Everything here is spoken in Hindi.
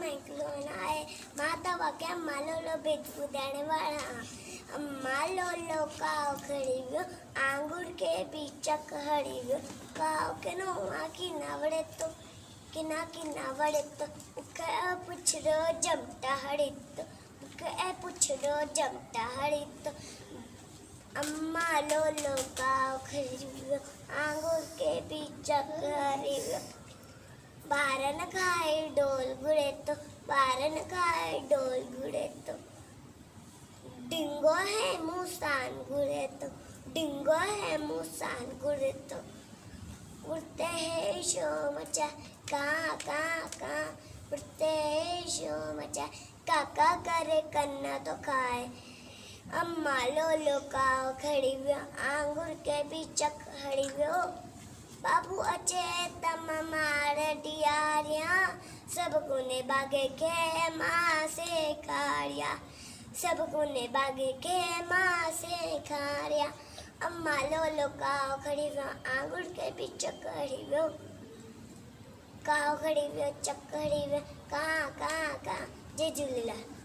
है माता वाक्या मालोलो भेद बुदाने वाला मालोलो काव खड़ी व्यो आंगूर के बीचक हड़ी व्यो काव के नो आकी नावड़े तो किना की नावड़े तो उके पुछ रो जमता हड़ी तो उके पुछ रो जमता हड़ी तो अम्मा लोलो काव खड़ी व्यो आंगूर के बीचक हड़ी व्यो बारन खाए डोल गुड़े तो बारन खाए डोल गुड़े तो डिंगो है मुसान गुड़े तो डिंगो है मुसान गुड़े तो उड़ते हैं शो मचा का उड़ते हैं शो मचा काका करे कन्ना तो खाए अम्मा लोलो काव खड़ी व्यो आंगूर के बीचक हड़ी व्यो बाबू अचे तम मार डियारिया सब गुने बागे के माँ से खारिया सब गुने बागे के माँ से खारिया अम्मा लोलो काव खड़ी व्यो आंगूर के बीच खड़ी व्यो काव खड़ी व्यो चक खड़ी व्यो का जय झूलेलाल।